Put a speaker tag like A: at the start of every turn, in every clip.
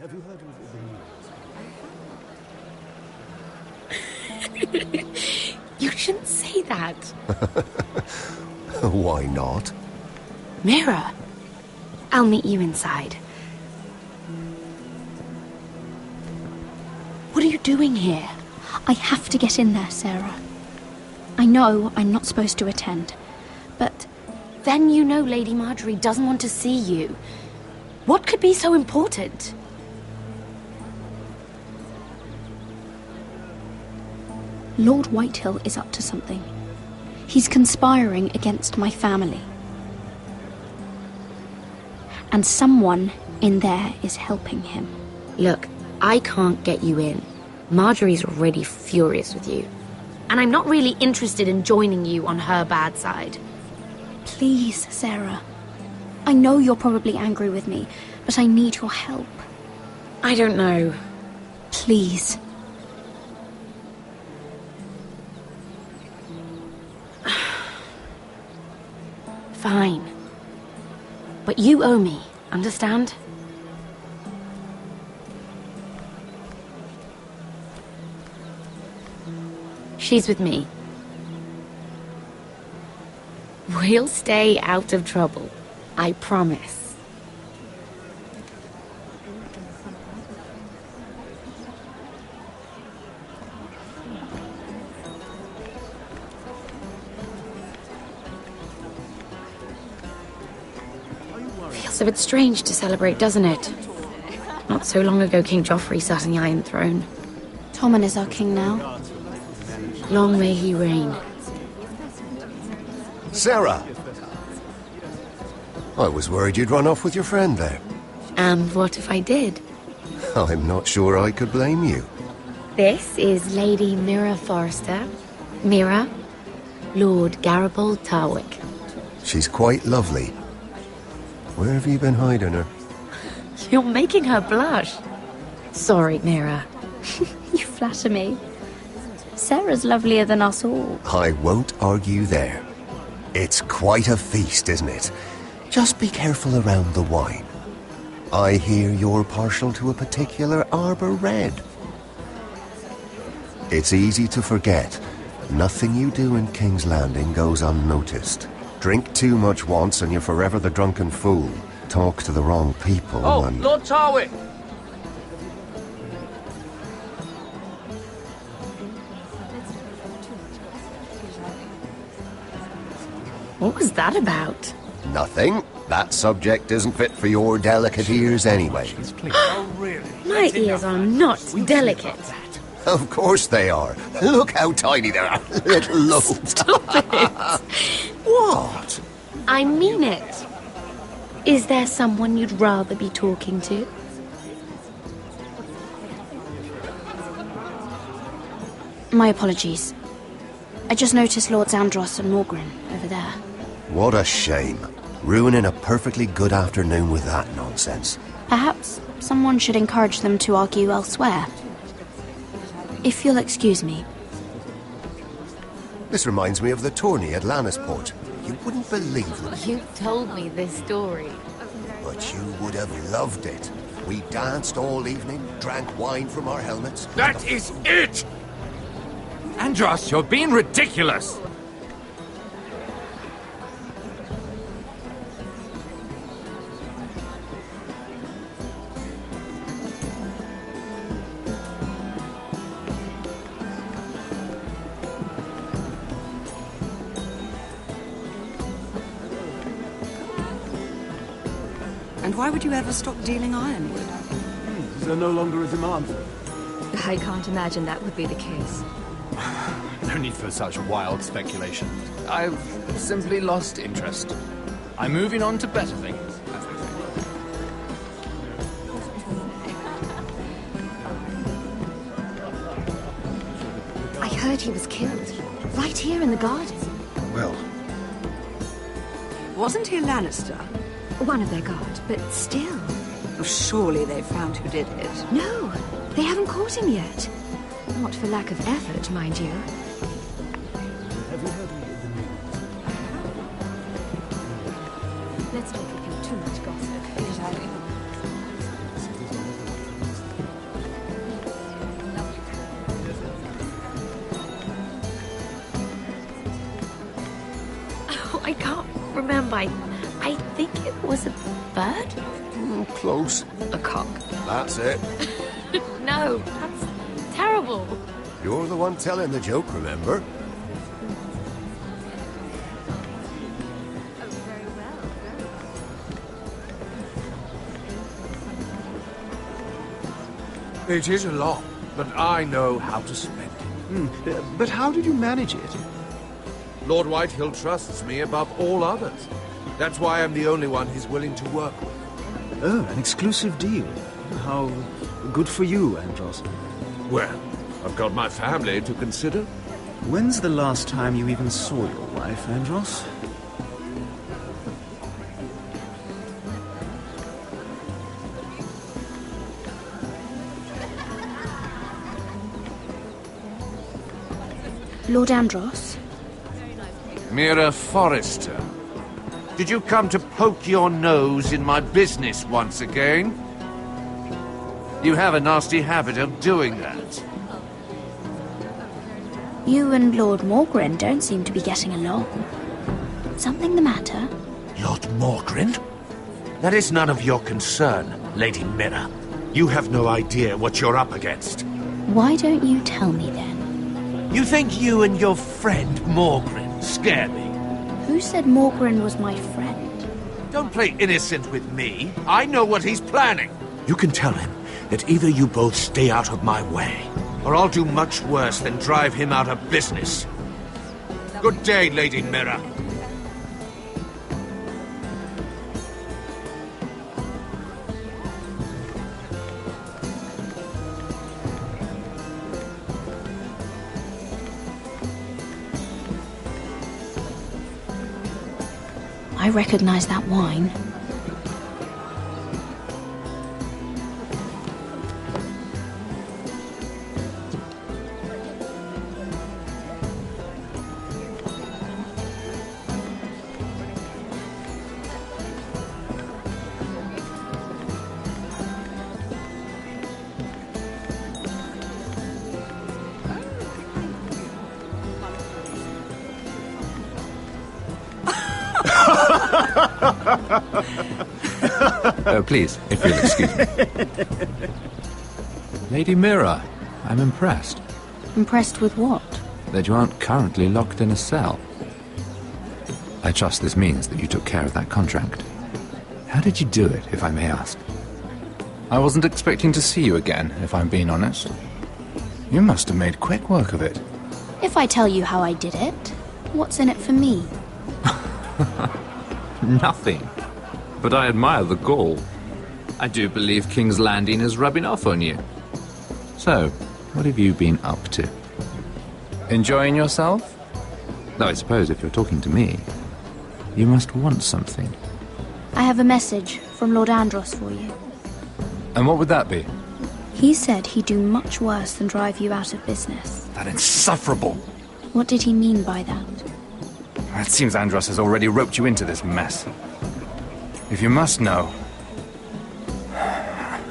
A: Have you heard of the news?
B: You shouldn't say that.
C: Why not?
B: Mira, I'll meet you inside. What are you doing here?
D: I have to get in there, Sarah. I know I'm not supposed to attend, but...
B: Then you know Lady Marjorie doesn't want to see you. What could be so important?
D: Lord Whitehill is up to something. He's conspiring against my family. And someone in there is helping him.
B: Look, I can't get you in. Marjorie's already furious with you. And I'm not really interested in joining you on her bad side.
D: Please, Sarah. I know you're probably angry with me, but I need your help.
B: I don't know.
D: Please.
B: Fine. But you owe me, understand? She's with me. We'll stay out of trouble. I promise. Feels a bit strange to celebrate, doesn't it? Not so long ago, King Joffrey sat on the Iron Throne.
D: Tommen is our king now.
B: Long may he reign.
C: Sarah! I was worried you'd run off with your friend there.
B: And what if I did?
C: I'm not sure I could blame you.
B: This is Lady Mira Forrester. Mira, Lord Garibald Tarwick.
C: She's quite lovely. Where have you been hiding her?
B: You're making her blush. Sorry, Mira.
D: You flatter me. Sarah's lovelier than us all.
C: I won't argue there. It's quite a feast, isn't it? Just be careful around the wine. I hear you're partial to a particular Arbor Red. It's easy to forget. Nothing you do in King's Landing goes unnoticed. Drink too much once and you're forever the drunken fool. Talk to the wrong people and...
E: Lord Tarwick!
B: What was that about?
C: Nothing. That subject isn't fit for your delicate ears anyway.
B: My ears are not delicate.
C: Of course they are. Look how tiny they are. Little lobes.
B: Stop it!
C: What?
B: I mean it. Is there someone you'd rather be talking to?
D: My apologies. I just noticed Lords Andros and Morgren over there.
C: What a shame. Ruining a perfectly good afternoon with that nonsense.
D: Perhaps someone should encourage them to argue elsewhere. If you'll excuse me.
C: This reminds me of the tourney at Lannisport. You wouldn't believe it.
B: You told me this story.
C: But you would have loved it. We danced all evening, drank wine from our helmets.
E: That is it! Andros, you're being ridiculous!
F: And why would you ever stop dealing ironwood?
A: Is there no longer a demand?
G: I can't imagine that would be the case.
H: No need for such wild speculation. I've simply lost interest. I'm moving on to better things, as they say.
G: I heard he was killed. Right here in the garden.
H: Well,
F: Wasn't he a Lannister?
G: One of their guard, but still.
F: Oh, surely they found who did it.
G: No, they haven't caught him yet. Not for lack of effort, mind you.
A: Have you heard of the news?
G: Let's not repeat too much gossip.
B: I can't remember. I think it was a bird?
C: Close.
B: A cock.
C: That's it.
B: No, that's terrible.
C: You're the one telling the joke, remember?
E: It is a lot, but I know how to spend it.
A: But how did you manage it?
E: Lord Whitehill trusts me above all others. That's why I'm the only one he's willing to work with.
A: Oh, an exclusive deal. How good for you, Andros.
E: Well, I've got my family to consider.
A: When's the last time you even saw your wife, Andros?
D: Lord Andros?
E: Mira Forrester, did you come to poke your nose in my business once again? You have a nasty habit of doing that.
D: You and Lord Morgren don't seem to be getting along. Something the matter?
E: Lord Morgren? That is none of your concern, Lady Mira. You have no idea what you're up against.
D: Why don't you tell me then?
E: You think you and your friend Morgren scare me?
D: Who said Morgren was my friend?
E: Don't play innocent with me. I know what he's planning. You can tell him that either you both stay out of my way, or I'll do much worse than drive him out of business. Good day, Lady Mira.
D: I recognize that wine.
H: Oh, please, if you'll excuse me. Lady Mira, I'm impressed
D: Impressed with what?
H: that you aren't currently locked in a cell. I trust this means that you took care of that contract. How did you do it, if I may ask? I wasn't expecting to see you again, if I'm being honest. You must have made quick work of it.
D: If I tell you how I did it, what's in it for me?
H: Nothing. But I admire the gall. I do believe King's Landing is rubbing off on you. So, what have you been up to? Enjoying yourself? Though I suppose if you're talking to me, you must want something.
D: I have a message from Lord Andros for you.
H: And what would that be?
D: He said he'd do much worse than drive you out of business.
H: That insufferable!
D: What did he mean by that?
H: It seems Andros has already roped you into this mess. If you must know,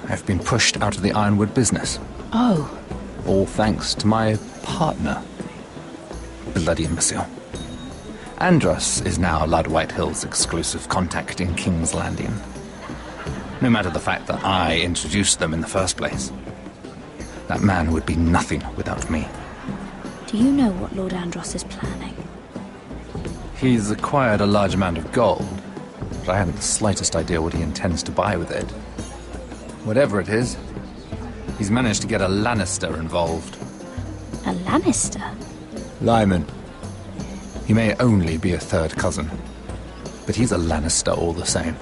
H: I've been pushed out of the Ironwood business.
D: Oh.
H: All thanks to my partner. Bloody imbecile. Andros is now Lord Whitehill's exclusive contact in King's Landing. No matter the fact that I introduced them in the first place. That man would be nothing without me.
D: Do you know what Lord Andros is planning?
H: He's acquired a large amount of gold, but I haven't the slightest idea what he intends to buy with it. Whatever it is, he's managed to get a Lannister involved.
D: A Lannister?
H: Lyman. He may only be a third cousin, but he's a Lannister all the same.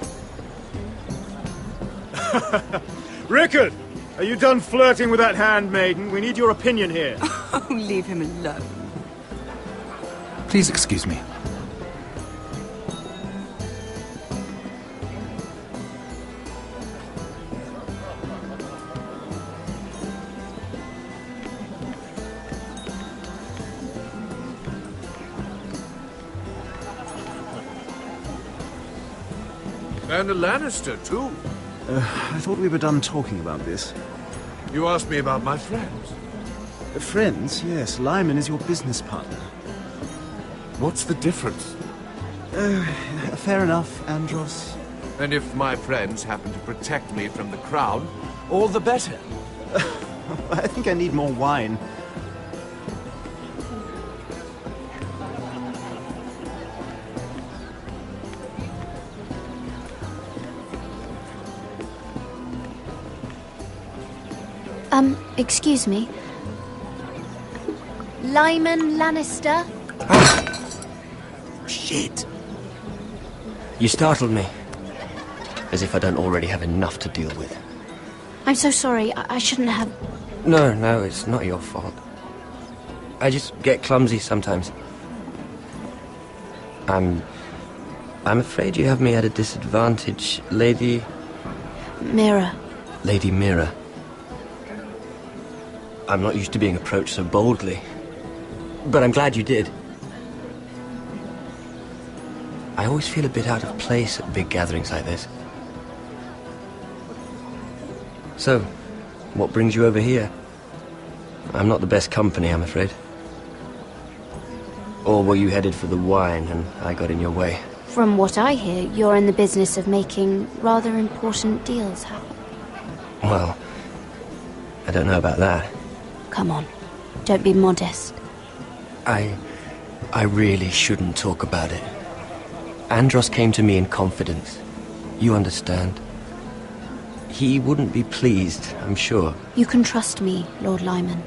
A: Rickard! Are you done flirting with that handmaiden? We need your opinion here.
F: Oh, leave him alone.
H: Please excuse me.
E: And a Lannister, too.
A: I thought we were done talking about this.
E: You asked me about my friends.
A: Friends, yes. Lyman is your business partner.
E: What's the difference?
I: Fair enough, Andros.
E: And if my friends happen to protect me from the crown, all the better.
I: I think I need more wine.
D: Excuse me. Lyman Lannister?
J: Shit. You startled me. As if I don't already have enough to deal with.
D: I'm so sorry. I shouldn't have...
J: No, it's not your fault. I just get clumsy sometimes. I'm afraid you have me at a disadvantage, Lady...
D: Mira.
J: Lady Mira. I'm not used to being approached so boldly. But I'm glad you did. I always feel a bit out of place at big gatherings like this. So, what brings you over here? I'm not the best company, I'm afraid. Or were you headed for the wine and I got in your way?
D: From what I hear, you're in the business of making rather important deals happen.
J: Well, I don't know about that.
D: Come on, don't be modest.
J: I really shouldn't talk about it. Andros came to me in confidence. You understand? He wouldn't be pleased, I'm sure.
D: You can trust me, Lord Lyman.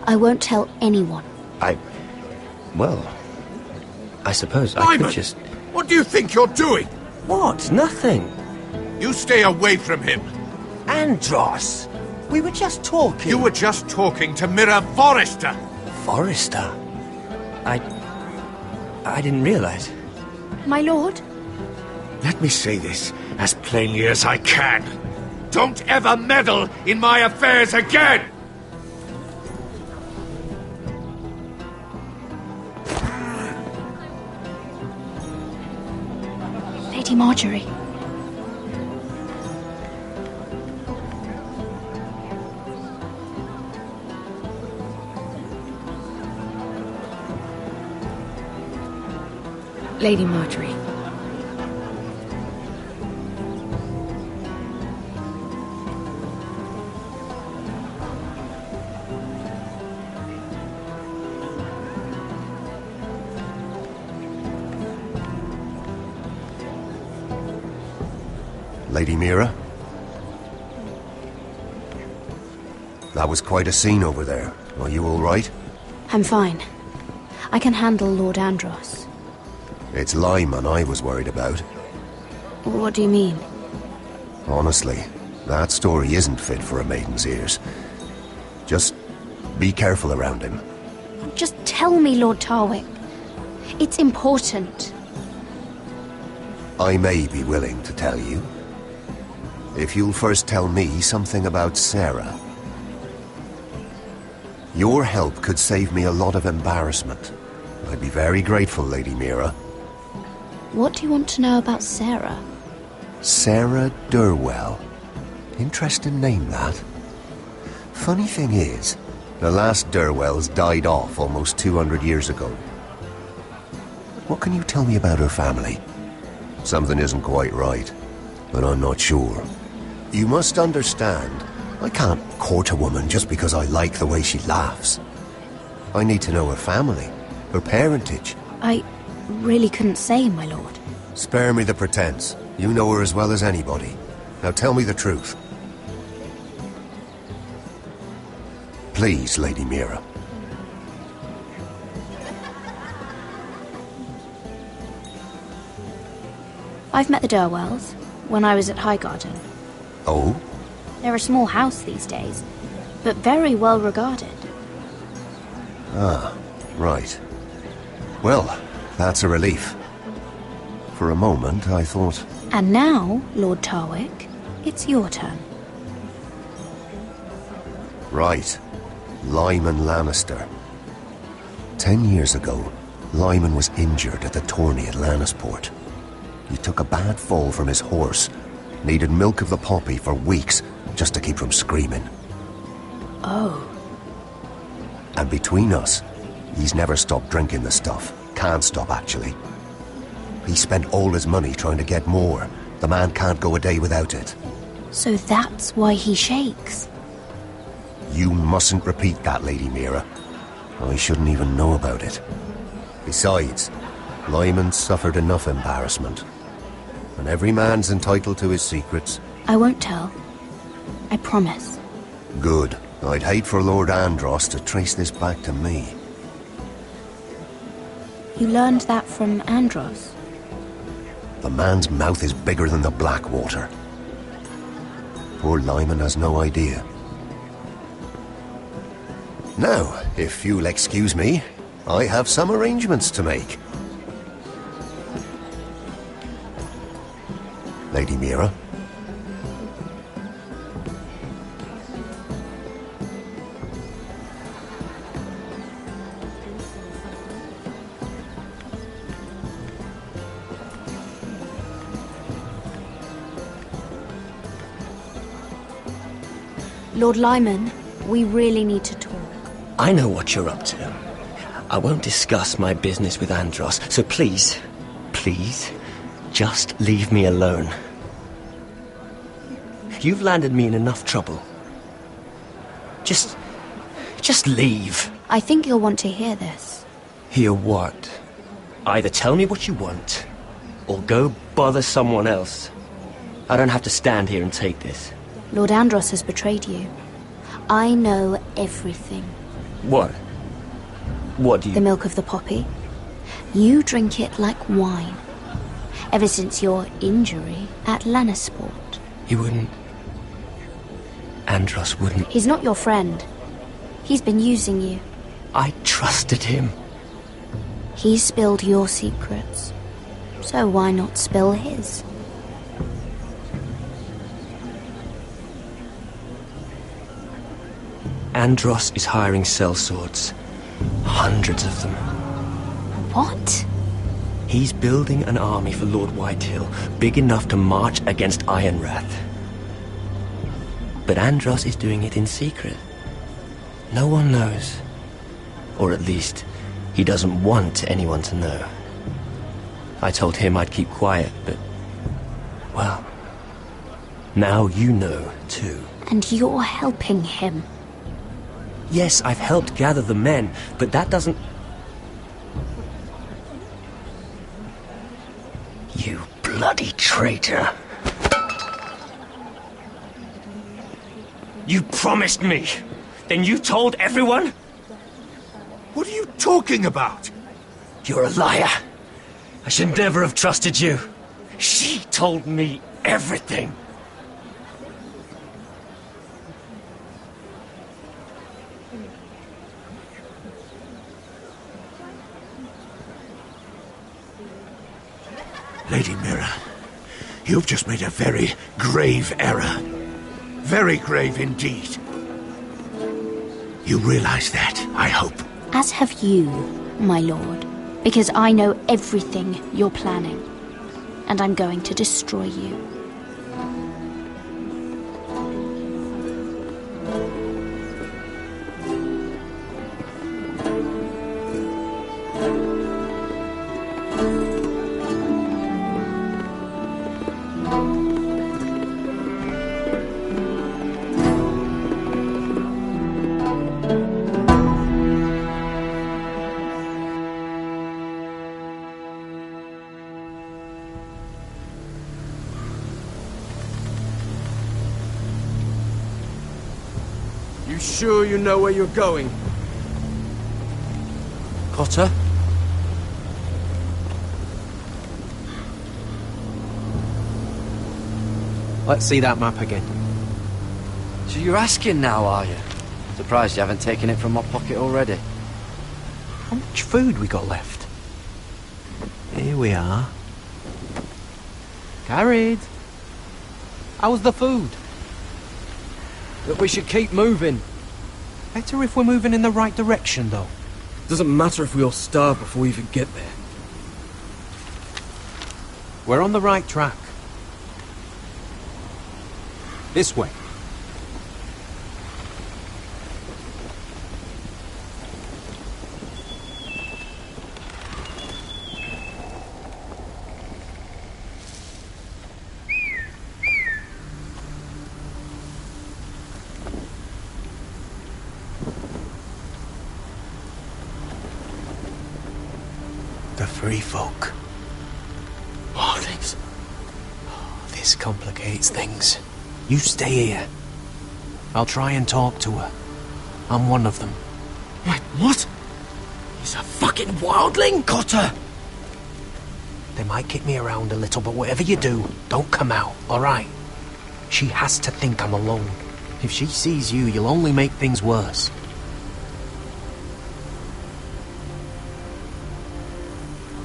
D: I won't tell anyone.
J: Well, I suppose
E: Lyman,
J: I could just...
E: What do you think you're doing?
J: What? Nothing.
E: You stay away from him.
J: Andros! We were just talking.
E: You were just talking to Mira Forrester.
J: Forrester? I didn't realize.
D: My lord?
E: Let me say this as plainly as I can. Don't ever meddle in my affairs again!
D: Lady Marjorie.
B: Lady Marjorie.
C: Lady Mira? That was quite a scene over there. Are you all right?
D: I'm fine. I can handle Lord Andros.
C: It's Lyman I was worried about.
D: What do you mean?
C: Honestly, that story isn't fit for a maiden's ears. Just be careful around him.
D: Just tell me, Lord Tarwick. It's important.
C: I may be willing to tell you. If you'll first tell me something about Sarah. Your help could save me a lot of embarrassment. I'd be very grateful, Lady Mira.
D: What do you want to know about Sarah?
C: Sarah Durwell. Interesting name, that. Funny thing is, the last Durwells died off almost 200 years ago. What can you tell me about her family? Something isn't quite right, but I'm not sure. You must understand, I can't court a woman just because I like the way she laughs. I need to know her family, her parentage.
D: I really couldn't say, my lord.
C: Spare me the pretense. You know her as well as anybody. Now tell me the truth. Please, Lady Mira.
D: I've met the Durwells when I was at Highgarden.
C: Oh?
D: They're a small house these days, but very well regarded.
C: Ah, right. Well, that's a relief. For a moment, I thought...
D: And now, Lord Tarwick, it's your turn.
C: Right. Lyman Lannister. 10 years ago, Lyman was injured at the tourney at Lannisport. He took a bad fall from his horse. Needed milk of the poppy for weeks just to keep from screaming.
D: Oh.
C: And between us, he's never stopped drinking the stuff. Can't stop, actually. He spent all his money trying to get more. The man can't go a day without it.
D: So that's why he shakes.
C: You mustn't repeat that, Lady Mira. I shouldn't even know about it. Besides, Lyman suffered enough embarrassment. And every man's entitled to his secrets.
D: I won't tell. I promise.
C: Good. I'd hate for Lord Andros to trace this back to me.
D: You learned that from Andros?
C: The man's mouth is bigger than the Blackwater. Poor Lyman has no idea. Now, if you'll excuse me, I have some arrangements to make. Lady Mira.
D: Lord Lyman, we really need to talk.
J: I know what you're up to. I won't discuss my business with Andros, so please, just leave me alone. You've landed me in enough trouble. Just leave.
D: I think you'll want to hear this.
J: Hear what? Either tell me what you want, or go bother someone else. I don't have to stand here and take this.
D: Lord Andros has betrayed you. I know everything.
J: What? What do you...
D: The milk of the poppy. You drink it like wine. Ever since your injury at Lannisport.
J: He wouldn't... Andros wouldn't...
D: He's not your friend. He's been using you.
J: I trusted him.
D: He spilled your secrets. So why not spill his?
J: Andros is hiring sellswords. Hundreds of them.
D: What?
J: He's building an army for Lord Whitehill, big enough to march against Ironrath. But Andros is doing it in secret. No one knows. Or at least, he doesn't want anyone to know. I told him I'd keep quiet, but... well... now you know, too.
D: And you're helping him.
J: Yes, I've helped gather the men, but that doesn't... You bloody traitor. You promised me. Then you told everyone?
E: What are you talking about?
J: You're a liar. I should never have trusted you. She told me everything.
E: Lady Mira, you've just made a very grave error. Very grave indeed. You realize that, I hope.
D: As have you, my lord. Because I know everything you're planning. And I'm going to destroy you.
K: Sure you know where you're going?
J: Cotter?
K: Let's see that map again.
L: So you're asking now, are you? Surprised you haven't taken it from my pocket already.
K: How much food we got left? Here we are. Carried. How's the food?
L: That we should keep moving.
K: Better if we're moving in the right direction, though.
L: Doesn't matter if we all starve before we even get there.
K: We're on the right track. This way. The free folk. Things. This complicates things. You stay here. I'll try and talk to her. I'm one of them.
L: Wait, what? He's a fucking wildling?
K: Cotter! They might kick me around a little, but whatever you do, don't come out, alright? She has to think I'm alone. If she sees you, you'll only make things worse.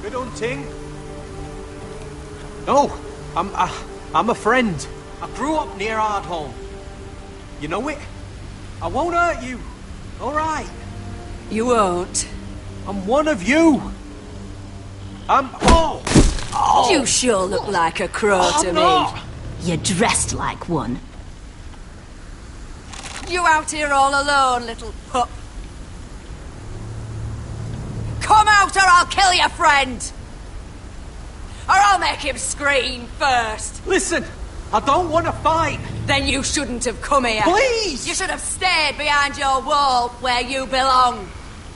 K: Good hunting. No, I'm a friend. I grew up near Ardholm. You know it? I won't hurt you. Alright.
F: You won't.
K: I'm one of you. Oh!
F: You sure look like a crow to me.
K: Not.
D: You're dressed like one.
F: You out here all alone, little pup? Come out or I'll kill your friend! Or I'll make him scream first.
K: Listen, I don't want to fight.
F: Then you shouldn't have come here.
K: Please!
F: You should have stayed behind your wall where you belong.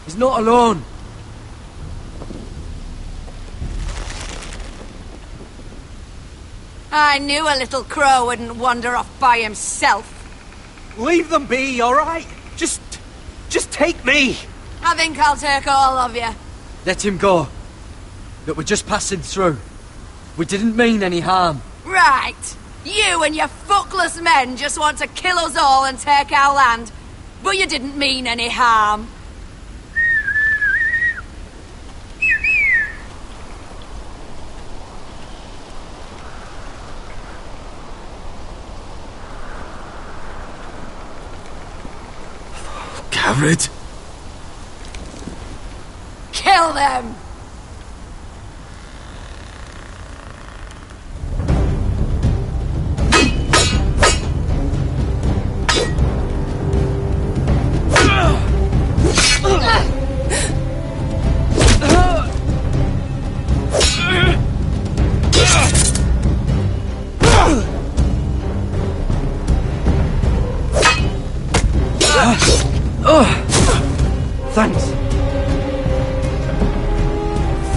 L: He's not alone.
F: I knew a little crow wouldn't wander off by himself.
K: Leave them be, alright? Just take me.
F: I think I'll take all of you.
L: Let him go. Look, we're just passing through. We didn't mean any harm.
F: Right. You and your fuckless men just want to kill us all and take our land. But you didn't mean any harm.
L: Gared?
F: Kill them!
L: Thanks.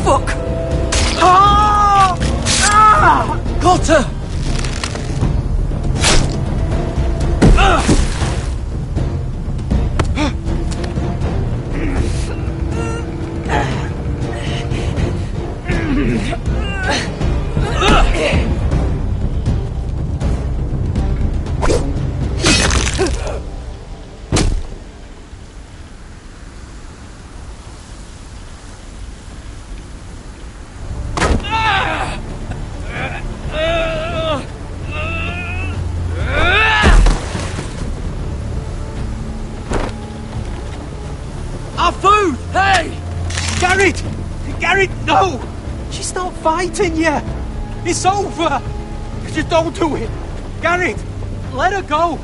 F: Fuck!
L: Got her!
K: Our food! Hey! Gared! Gared, no! She's not fighting yet! It's over! Just don't do it! Gared! Let her go!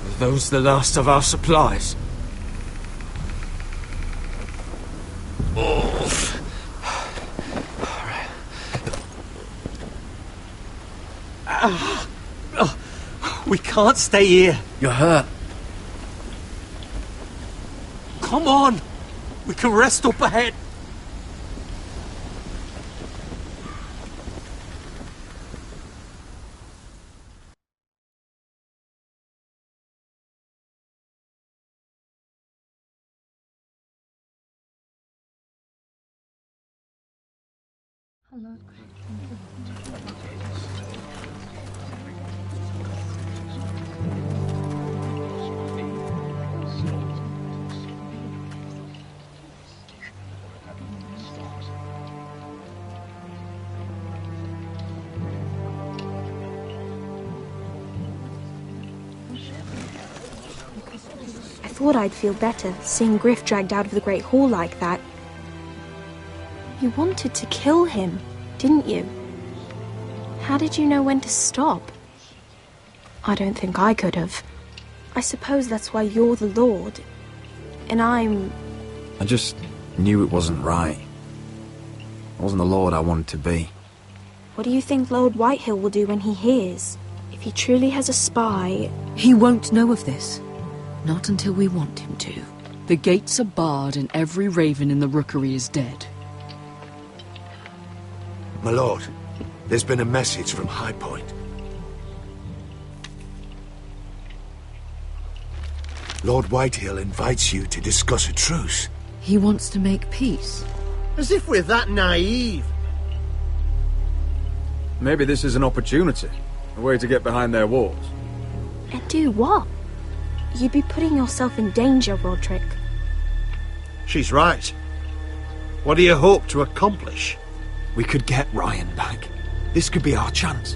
E: Are those the last of our supplies?
K: We can't stay here.
L: You're hurt.
K: Come on! We can rest up ahead.
M: I thought I'd feel better seeing Griff dragged out of the Great Hall like that. You wanted to kill him, didn't you? How did you know when to stop? I don't think I could have. I suppose that's why you're the Lord, and I'm...
N: I just knew it wasn't right. I wasn't the Lord I wanted to be.
M: What do you think Lord Whitehill will do when he hears? he truly has a spy...
O: He won't know of this. Not until we want him to.
P: The gates are barred and every raven in the rookery is dead.
E: My lord, there's been a message from High Point. Lord Whitehill invites you to discuss a truce.
O: He wants to make peace.
A: As if we're that naive.
N: Maybe this is an opportunity. A way to get behind their walls.
M: And do what? You'd be putting yourself in danger, Roderick.
A: She's right. What do you hope to accomplish?
N: We could get Ryan back. This could be our chance.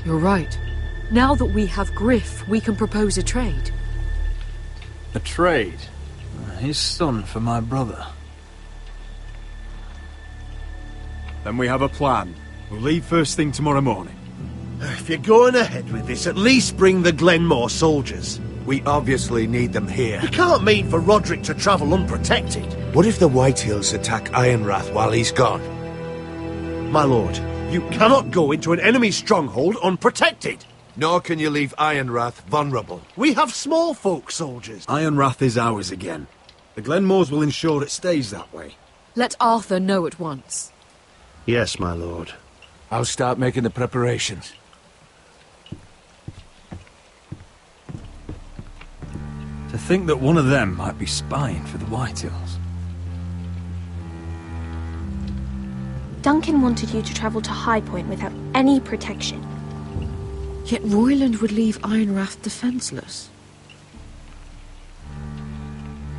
O: You're right. Now that we have Griff, we can propose a trade.
N: A trade? His son for my brother. Then we have a plan. We'll leave first thing tomorrow morning.
A: If you're going ahead with this, at least bring the Glenmore soldiers.
E: We obviously need them here.
A: You can't mean for Roderick to travel unprotected.
E: What if the Whitehills attack Ironrath while he's gone?
A: My lord, you cannot go into an enemy stronghold unprotected.
E: Nor can you leave Ironrath vulnerable.
A: We have small folk soldiers.
N: Ironrath is ours again. The Glenmores will ensure it stays that way.
O: Let Arthur know at once.
A: Yes, my lord.
E: I'll start making the preparations.
N: To think that one of them might be spying for the Whitehills.
M: Duncan wanted you to travel to High Point without any protection.
O: Yet Royland would leave Ironrath defenseless.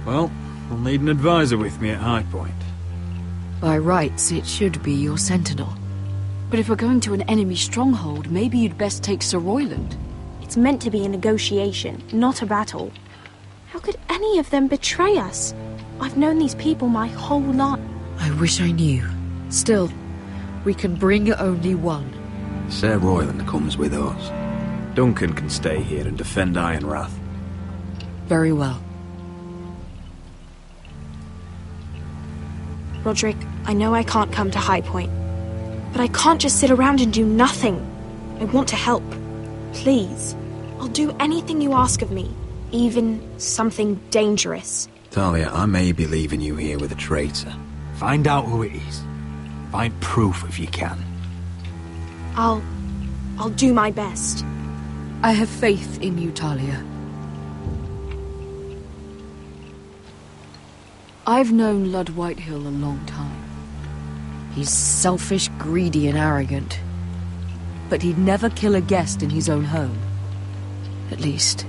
N: Well, we'll need an advisor with me at High Point.
O: By rights, it should be your sentinel.
P: But if we're going to an enemy stronghold, maybe you'd best take Sir Royland.
M: It's meant to be a negotiation, not a battle. How could any of them betray us? I've known these people my whole life.
O: I wish I knew. Still, we can bring only one.
N: Sir Royland comes with us. Duncan can stay here and defend Ironrath.
O: Very well.
M: Roderick, I know I can't come to High Point, but I can't just sit around and do nothing. I want to help. Please. I'll do anything you ask of me, even something dangerous.
N: Talia, I may be leaving you here with a traitor. Find out who it is. Find proof if you can.
M: I'll do my best.
O: I have faith in you, Talia.
P: I've known Lud Whitehill a long time.
O: He's selfish, greedy, and arrogant.
P: But he'd never kill a guest in his own home.
O: At least,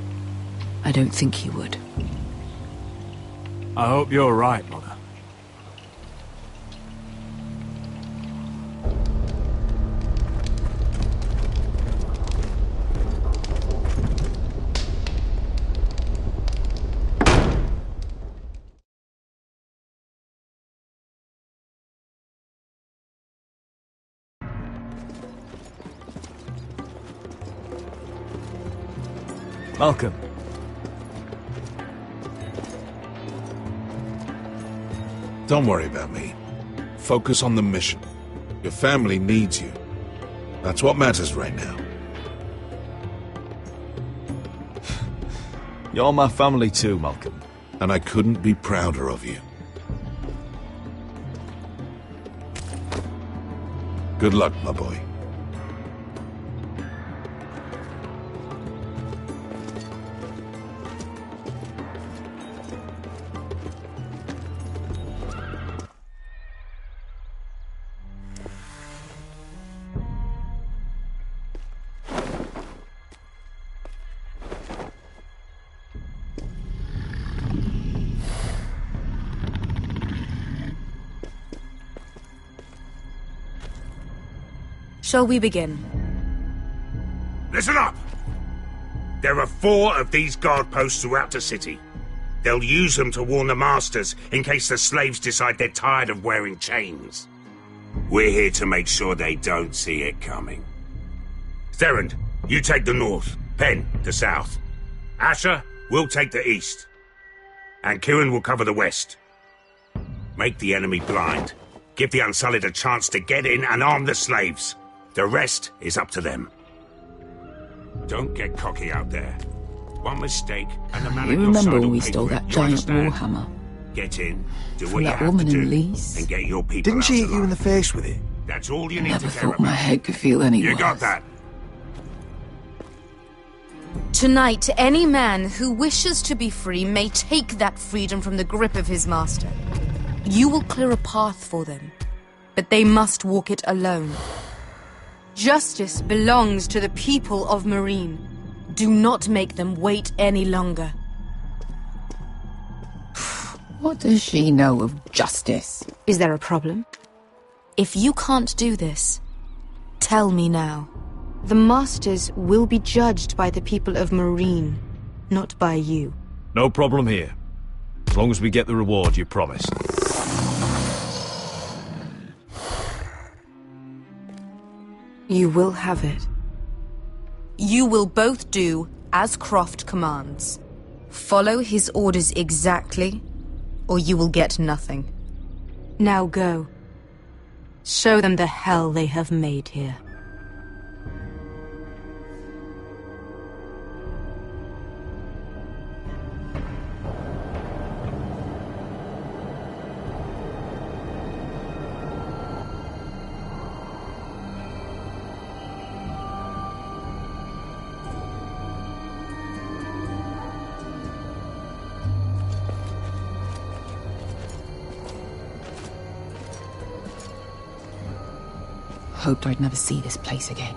O: I don't think he would.
N: I hope you're right, Mother. Malcolm.
Q: Don't worry about me. Focus on the mission. Your family needs you. That's what matters right now.
R: You're my family too, Malcolm.
Q: And I couldn't be prouder of you. Good luck, my boy.
O: Shall we begin?
S: Listen up! There are 4 of these guard posts throughout the city. They'll use them to warn the masters in case the slaves decide they're tired of wearing chains. We're here to make sure they don't see it coming. Therend, you take the north. Penn, the south. Asher, we'll take the east. And Kieran will cover the west. Make the enemy blind. Give the Unsullied a chance to get in and arm the slaves. The rest is up to them. Don't get cocky out there. One mistake, and the man
T: You
S: at your
T: remember
S: side
T: when
S: will
T: we
S: pay
T: stole
S: for it.
T: that
S: You
T: giant
S: understand?
T: warhammer?
S: Get in, do
T: From
S: what you
T: that
S: have
T: woman
S: to
T: in
S: do,
T: Leeds?
S: and get your people
I: Didn't
S: out
I: she hit
S: alive.
I: you in the face with it?
S: That's all you need
T: Never
S: to care
T: thought my
S: about.
T: head could feel any
S: You
T: worse.
S: got that?
B: Tonight, any man who wishes to be free may take that freedom from the grip of his master. You will clear a path for them, but they must walk it alone. Justice belongs to the people of Marine. Do not make them wait any longer.
T: What does she know of justice?
B: Is there a problem? If you can't do this, tell me now. The Masters will be judged by the people of Marine, not by you.
R: No problem here. As long as we get the reward you promised.
B: You will have it. You will both do as Croft commands. Follow his orders exactly, or you will get nothing. Now go. Show them the hell they have made here.
T: Hoped I'd never see this place again.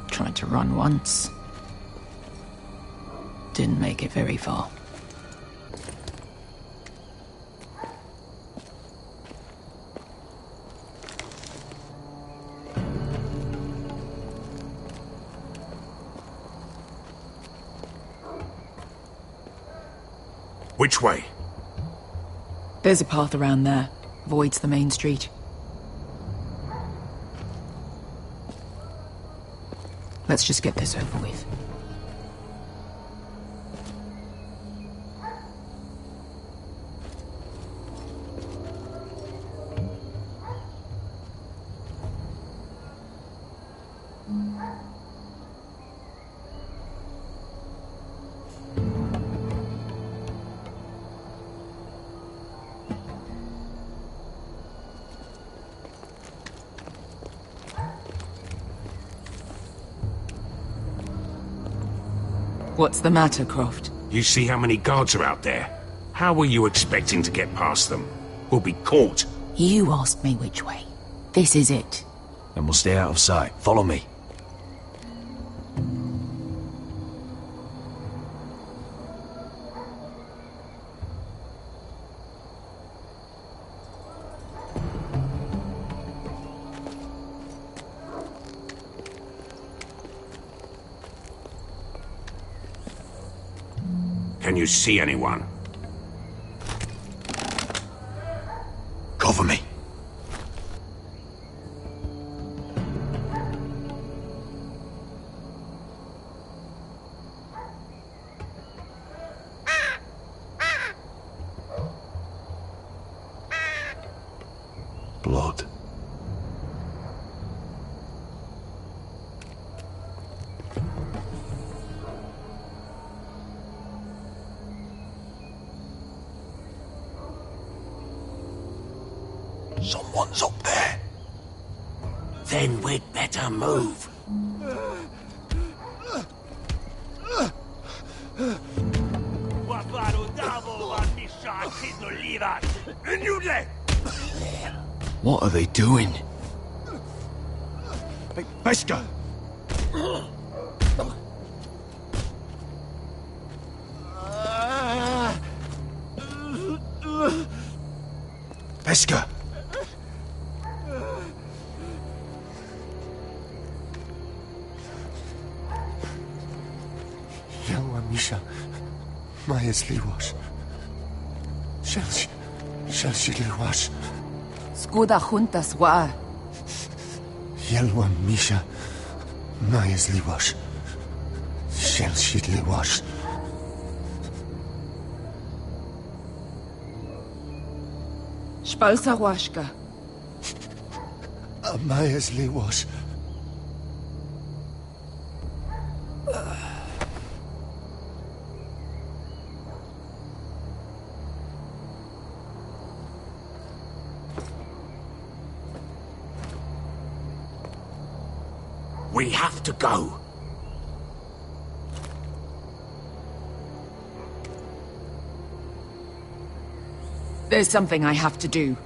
T: Tried to run once. Didn't make it very far.
S: Which way?
T: There's a path around there. Voids the main street. Let's just get this over with. What's the matter, Croft?
S: You see how many guards are out there? How were you expecting to get past them? We'll be caught.
T: You asked me which way. This is it.
N: Then we'll stay out of sight. Follow me.
S: Can you see anyone?
N: Cover me.
Q: Blood.
N: Someone's up there.
S: Then we'd better move.
N: What are they doing? Pesca! Pesca!
C: Yelwa Misha, Maya's Liwash. Shelshi Liwash.
T: Skuda juntas wa.
C: Yelwa Misha, Maya's Liwash. Shelshi Liwash.
T: Spalsa washka.
C: Maya's Liwash.
E: We have to go.
T: There's something I have to do.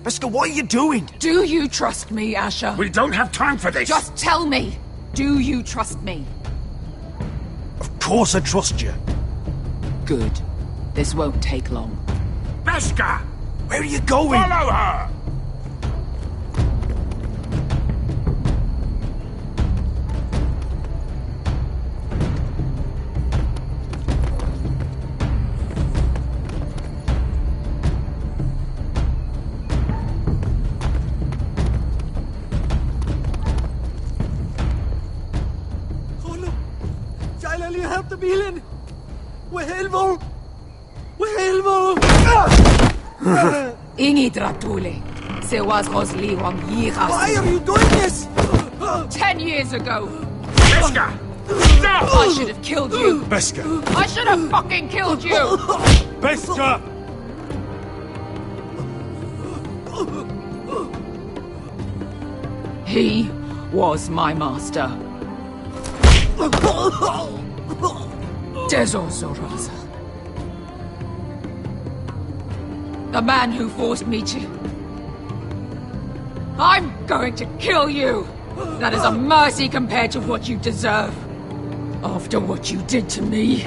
K: Beskha, what are you doing?
T: Do you trust me, Asher?
S: We don't have time for this!
T: Just tell me! Do you trust me?
K: Of course I trust you.
T: Good. This won't take long.
S: Beskha!
K: Where are you going?
S: Follow her!
K: Bilen! Wehelvo! Wehelvo!
T: Ingi Dratule. Se was Rosli Wang Yiras.
K: Why are you doing this?
T: 10 years ago.
S: Beskha! Stop!
T: I should have killed you.
K: Beskha!
T: I should have fucking killed you!
K: Beskha!
T: He was my master. Dezor Zoraza. The man who forced me to... I'm going to kill you! That is a mercy compared to what you deserve. After what you did to me,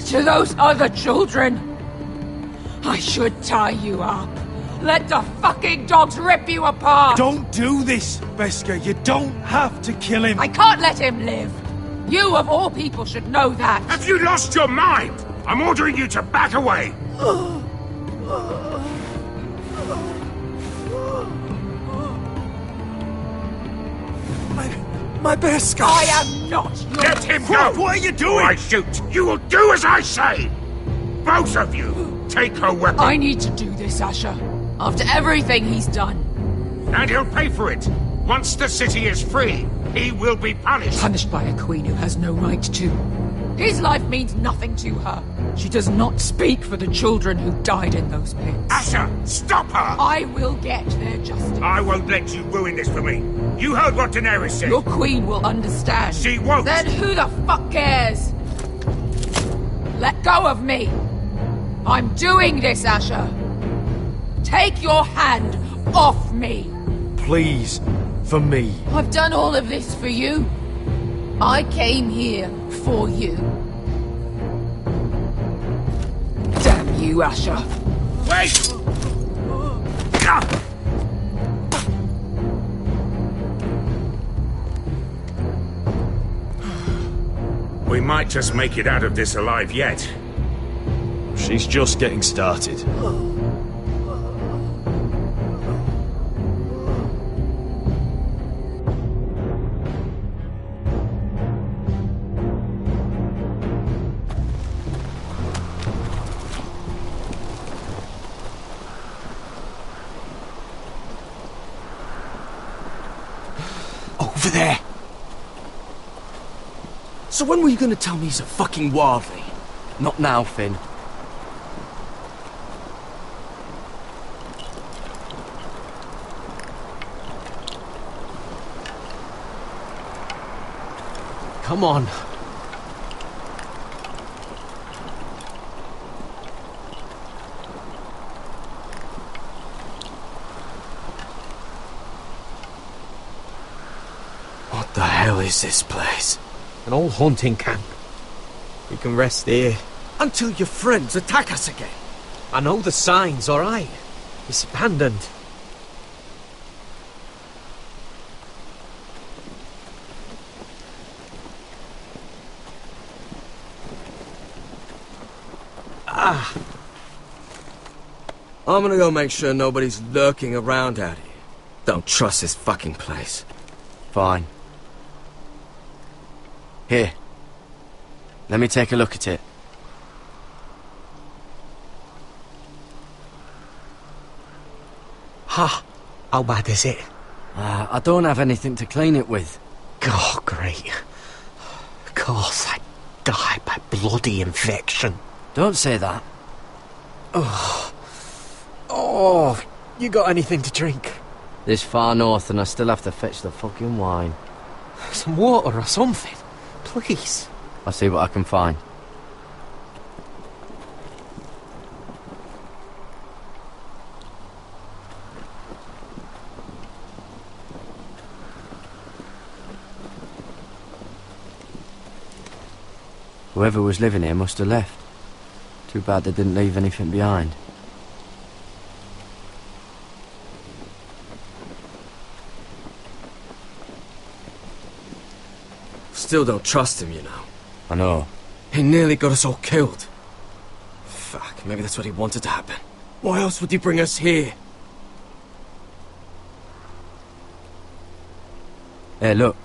T: to those other children, I should tie you up. Let the fucking dogs rip you apart!
K: Don't do this, Beskha. You don't have to kill him.
T: I can't let him live. You, of all people, should know that.
S: Have you lost your mind? I'm ordering you to back away.
K: My Beskha!
T: I am not your...
S: Let him go!
K: What are you doing?
S: I shoot. You will do as I say. Both of you, take her weapon.
T: I need to do this, Asher. After everything he's done.
S: And he'll pay for it. Once the city is free, he will be punished.
T: Punished by a queen who has no right to. His life means nothing to her. She does not speak for the children who died in those pits.
S: Asher, stop her!
T: I will get their justice.
S: I won't let you ruin this for me. You heard what Daenerys said.
T: Your queen will understand.
S: She won't.
T: Then who the fuck cares? Let go of me. I'm doing this, Asher. Take your hand off me.
K: Please, for me.
T: I've done all of this for you. I came here for you. Damn you, Asher.
S: Wait! We might just make it out of this alive yet.
R: She's just getting started.
K: Over there.
J: So when were you gonna tell me he's a fucking wildling?
L: Not now, Finn. Come on.
N: What the hell is this place? An old hunting camp. We can rest here. Until your friends attack us again. I know the signs, alright? It's abandoned. I'm gonna go make sure nobody's lurking around out here. Don't trust this fucking place.
L: Fine. Here. Let me take a look at it.
N: Ha! How bad is it?
L: I don't have anything to clean it with.
N: Oh, great. Of course, I die by bloody infection.
L: Don't say that.
N: Oh, you got anything to drink?
L: This far north and I still have to fetch the fucking wine.
N: Some water or something. Please.
L: I'll see what I can find. Whoever was living here must have left. Too bad they didn't leave anything behind.
N: Still don't trust him, you know.
L: I know.
N: He nearly got us all killed. Fuck, maybe that's what he wanted to happen. Why else would he bring us here?
L: Hey, look.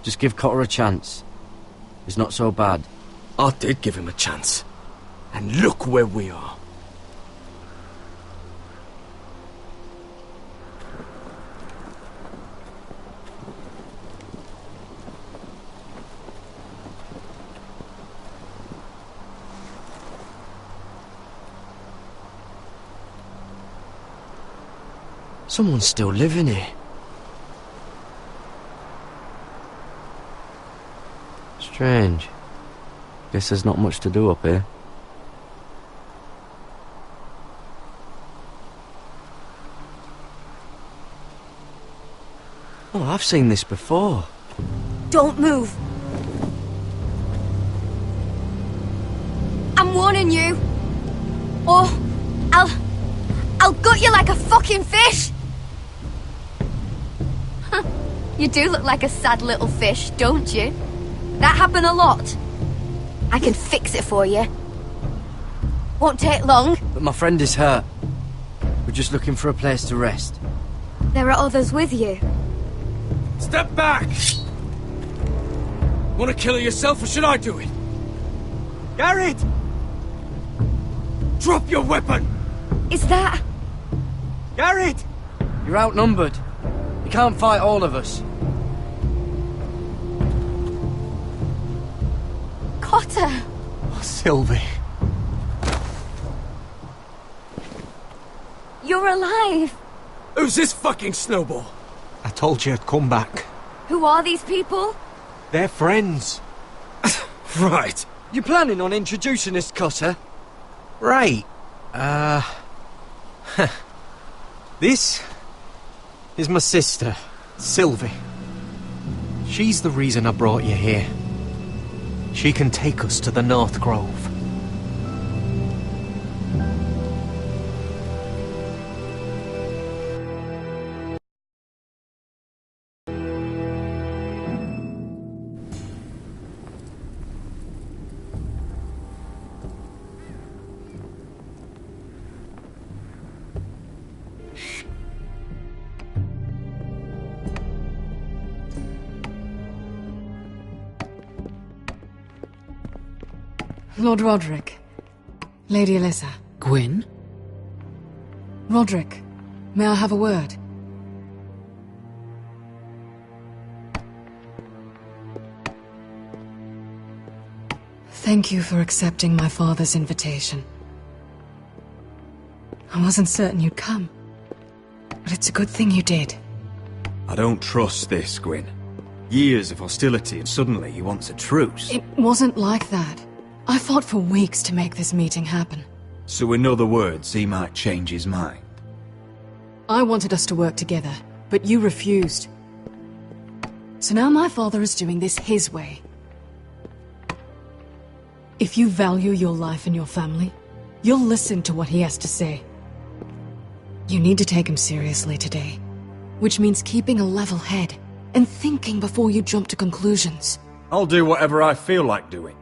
L: Just give Cotter a chance. He's not so bad.
N: I did give him a chance. And look where we are.
L: Someone's still living here. Strange. Guess there's not much to do up here. Oh, I've seen this before.
B: Don't move. I'm warning you. Or I'll gut you like a fucking fish. You do look like a sad little fish, don't you? That happened a lot. I can fix it for you. Won't take long.
L: But my friend is hurt. We're just looking for a place to rest.
B: There are others with you.
N: Step back! Want to kill her yourself, or should I do it? Garrett! Drop your weapon!
B: Is that...
N: Garrett!
L: You're outnumbered. You can't fight all of us.
B: Cotter!
N: Oh, Sylvie.
B: You're alive!
N: Who's this fucking snowball? I told you I'd come back.
B: Who are these people?
N: They're friends. Right.
L: You planning on introducing us, Cotter?
N: Right. This is my sister, Sylvie. She's the reason I brought you here. She can take us to the North Grove.
O: Lord Roderick. Lady Alyssa.
P: Gwyn?
O: Roderick, may I have a word? Thank you for accepting my father's invitation. I wasn't certain you'd come, but it's a good thing you did.
R: I don't trust this, Gwyn. Years of hostility and suddenly he wants a truce.
O: It wasn't like that. I fought for weeks to make this meeting happen.
R: So in other words, he might change his mind.
O: I wanted us to work together, but you refused. So now my father is doing this his way. If you value your life and your family, you'll listen to what he has to say. You need to take him seriously today, which means keeping a level head and thinking before you jump to conclusions.
R: I'll do whatever I feel like doing.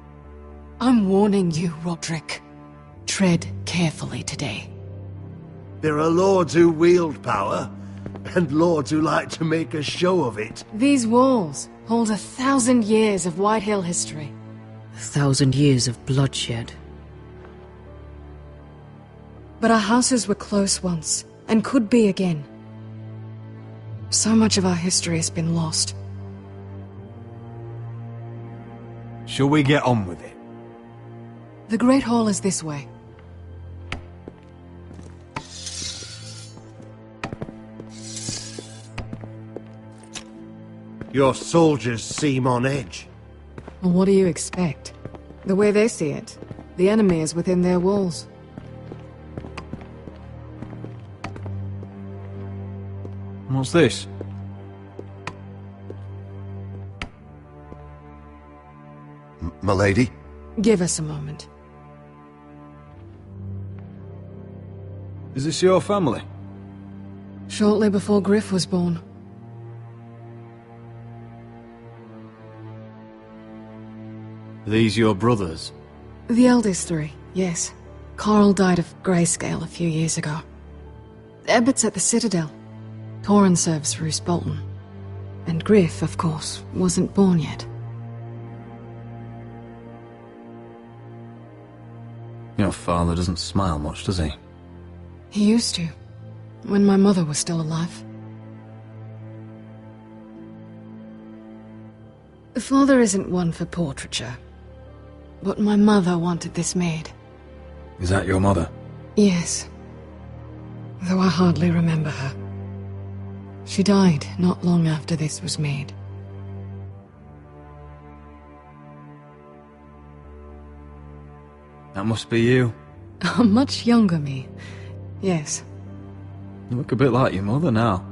O: I'm warning you, Roderick. Tread carefully today.
U: There are lords who wield power, and lords who like to make a show of it.
O: These walls hold 1,000 years of White Hill history.
P: 1,000 years of bloodshed.
O: But our houses were close once, and could be again. So much of our history has been lost.
R: Shall we get on with it?
O: The Great Hall is this way.
U: Your soldiers seem on edge.
O: Well, what do you expect? The way they see it, the enemy is within their walls.
R: What's this?
C: Milady?
O: Give us a moment.
R: Is this your family?
O: Shortly before Griff was born.
R: These your brothers?
O: The eldest three, yes. Carl died of grayscale a few years ago. Ebbert's at the Citadel. Torrhen serves Roose Bolton. And Griff, of course, wasn't born yet.
R: Your father doesn't smile much, does he?
O: He used to, when my mother was still alive. Father isn't one for portraiture, but my mother wanted this made.
R: Is that your mother?
O: Yes, though I hardly remember her. She died not long after this was made.
R: That must be you.
O: A much younger me, yes.
R: You look a bit like your mother now.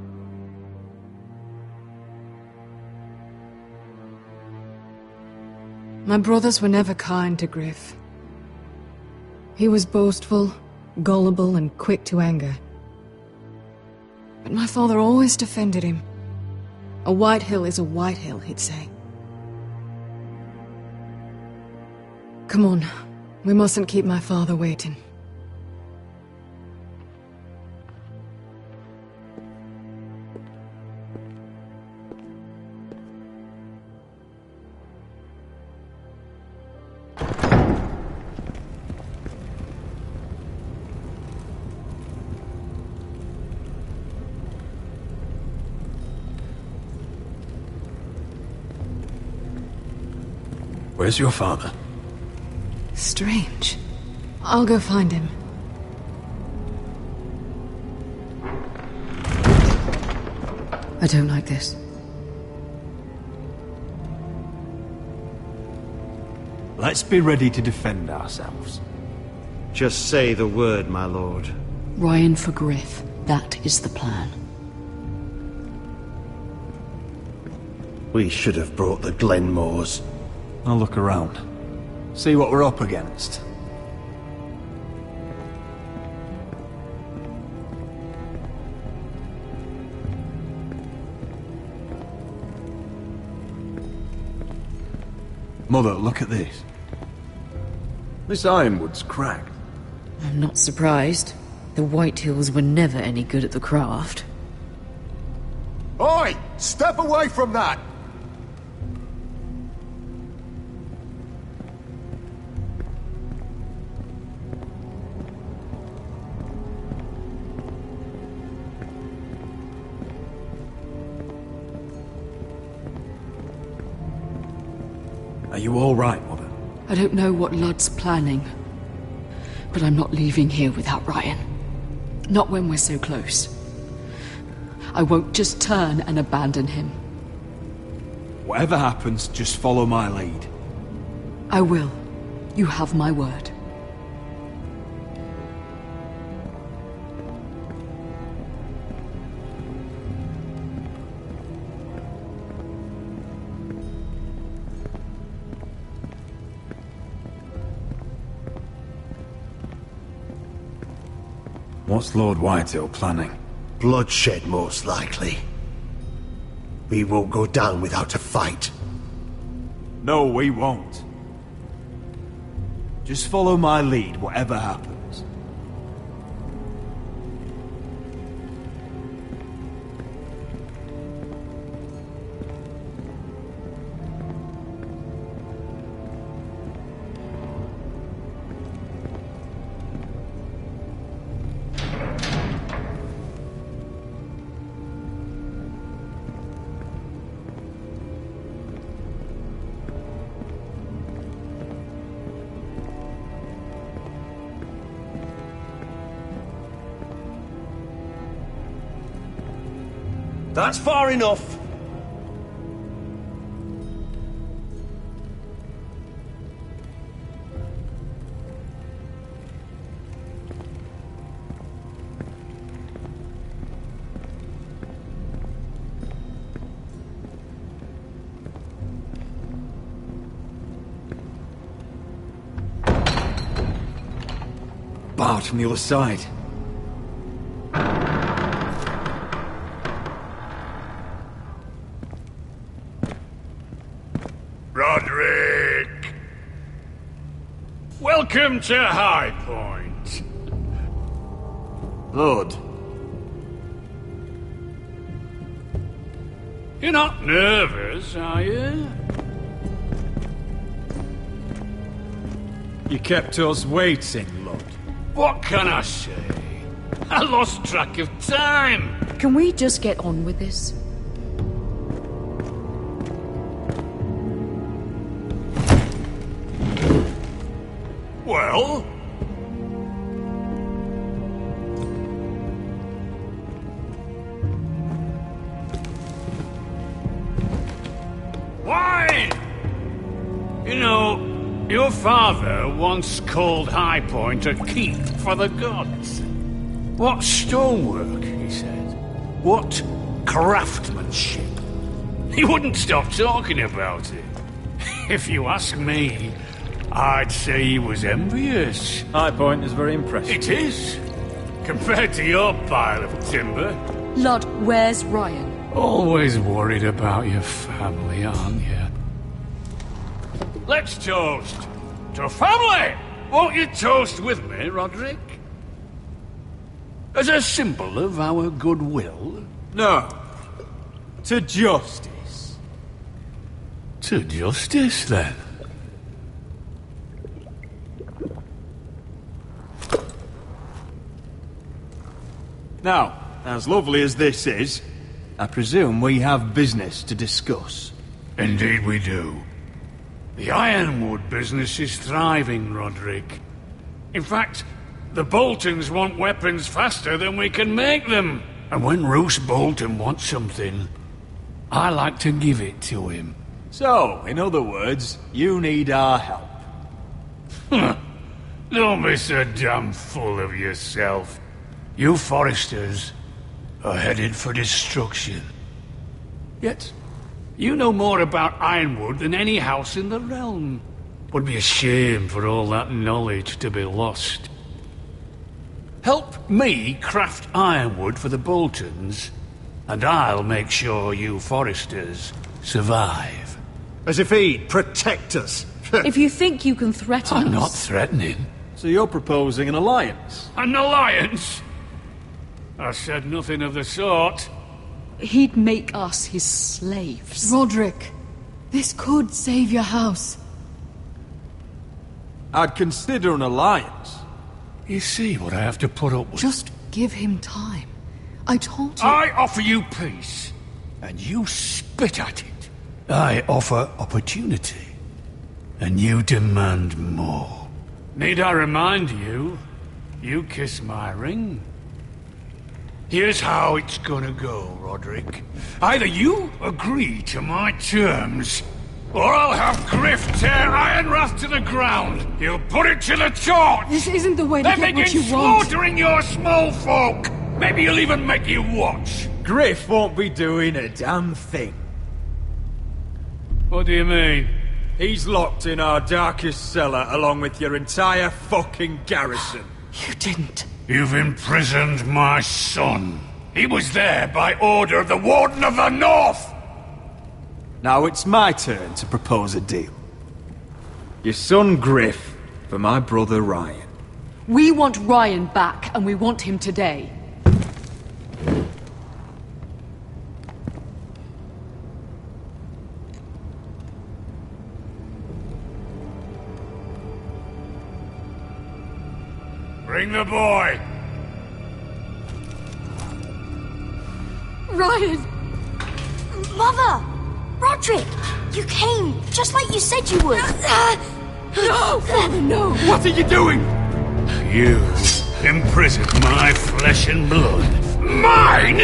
O: My brothers were never kind to Griff. He was boastful, gullible, and quick to anger. But my father always defended him. A White Hill is a White Hill, he'd say. Come on, we mustn't keep my father waiting.
R: Where's your father?
O: Strange. I'll go find him. I don't like this.
R: Let's be ready to defend ourselves.
I: Just say the word, my lord.
P: Ryon for Griff. That is the plan.
U: We should have brought the Glenmores.
R: I'll look around. See what we're up against. Mother, look at this. This ironwood's cracked.
P: I'm not surprised. The White Hills were never any good at the craft.
C: Oi! Step away from that!
R: Are you all right, Mother?
P: I don't know what Ludd's planning, but I'm not leaving here without Ryon. Not when we're so close. I won't just turn and abandon him.
R: Whatever happens, just follow my lead.
P: I will. You have my word.
R: What's Lord Whitehill planning?
U: Bloodshed, most likely. We won't go down without a fight.
R: No, we won't. Just follow my lead, whatever happens.
U: That's far enough.
R: barred from the other side.
G: Roderick! Welcome to High Point.
R: Lord.
G: You're not nervous, are you?
R: You kept us waiting, Lord.
G: What can I say? I lost track of time.
P: Can we just get on with this?
G: Well? Wine! You know, your father once called High Point a keep for the gods. What stonework, he said. What craftsmanship. He wouldn't stop talking about it. If you ask me, I'd say he was envious.
R: High Point is very impressive.
G: It is. Compared to your pile of timber.
P: Lord, where's Ryan?
G: Always worried about your family, aren't you? Let's toast to family! Won't you toast with me, Roderick? As a symbol of our goodwill?
R: No. To justice.
G: To justice, then.
R: Now, as lovely as this is, I presume we have business to discuss.
G: Indeed we do. The Ironwood business is thriving, Roderick. In fact, the Boltons want weapons faster than we can make them. And when Roose Bolton wants something, I like to give it to him.
R: So, in other words, you need our help.
G: Don't be so damn full of yourself. You Foresters are headed for destruction. Yet, you know more about Ironwood than any house in the realm. Would be a shame for all that knowledge to be lost. Help me craft Ironwood for the Boltons, and I'll make sure you Foresters survive.
A: As if he'd protect us.
P: If you think you can threaten us...
G: I'm not threatening.
R: So you're proposing an alliance?
G: An alliance? I said nothing of the sort.
P: He'd make us his slaves.
O: Roderick, this could save your house.
R: I'd consider an alliance.
G: You see what I have to put up with?
O: Just give him time. I told you...
G: I offer you peace, and you spit at it. I offer opportunity, and you demand more. Need I remind you, you kiss my ring? Here's how it's gonna go, Roderick. Either you agree to my terms, or I'll have Griff tear Ironrath to the ground. He'll put it to the torch.
O: This isn't the way to
G: then
O: get what
G: begin
O: you want.
G: slaughtering your small folk. Maybe he'll even make you watch.
R: Griff won't be doing a damn thing.
G: What do you mean?
R: He's locked in our darkest cellar along with your entire fucking garrison.
O: You didn't.
G: You've imprisoned my son. He was there by order of the Warden of the North!
R: Now it's my turn to propose a deal. Your son Griff for my brother Ryan.
P: We want Ryan back, and we want him today.
G: Bring the boy!
M: Ryan! Mother! Roderick! You came, just like you said you would!
P: No! Father, no!
R: What are you doing?
G: You imprisoned my flesh and blood. Mine?!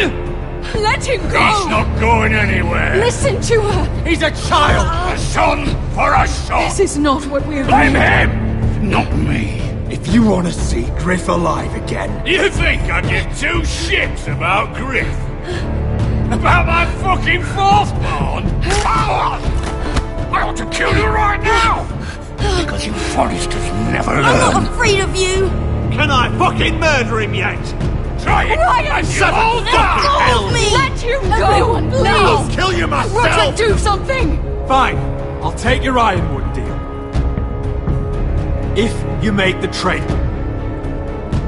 P: Let him go!
G: He's not going anywhere!
P: Listen to her!
R: He's a child!
G: A son for a son!
P: This is not what we
G: Blame
P: agreed.
G: him! Not me!
R: If you want to see Griff alive again...
G: You think I give two shits about Griff? About my fucking fourthborn? I ought to kill you right now! Because you Foresters never learn.
M: I'm not afraid of you!
G: Can
K: Can I fucking murder him yet?
S: Try it!
T: Ryan,
S: And you'll all fucking hell!
T: Let you go!
P: Everyone,
T: please!
K: I'll kill you myself!
T: Roderick, do something!
R: Fine. I'll take your Ironwood deal. If you make the trade.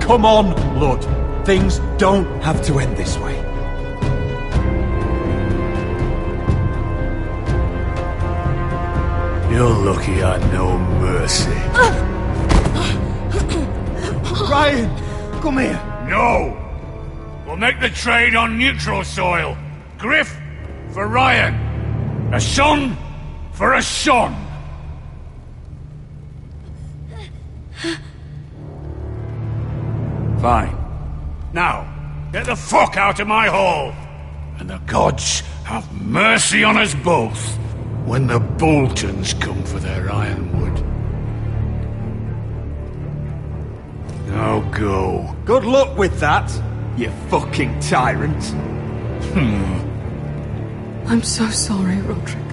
R: Come on, Lord. Things don't have to end this way.
G: You're lucky I know mercy.
K: Ryan, come here.
G: No! We'll make the trade on neutral soil. Griff for Ryan. A son for a son. Fine. Now, get the fuck out of my hall. And the gods have mercy on us both when the Boltons come for their ironwood. Now go.
R: Good luck with that, you fucking tyrant.
P: I'm so sorry, Roderick.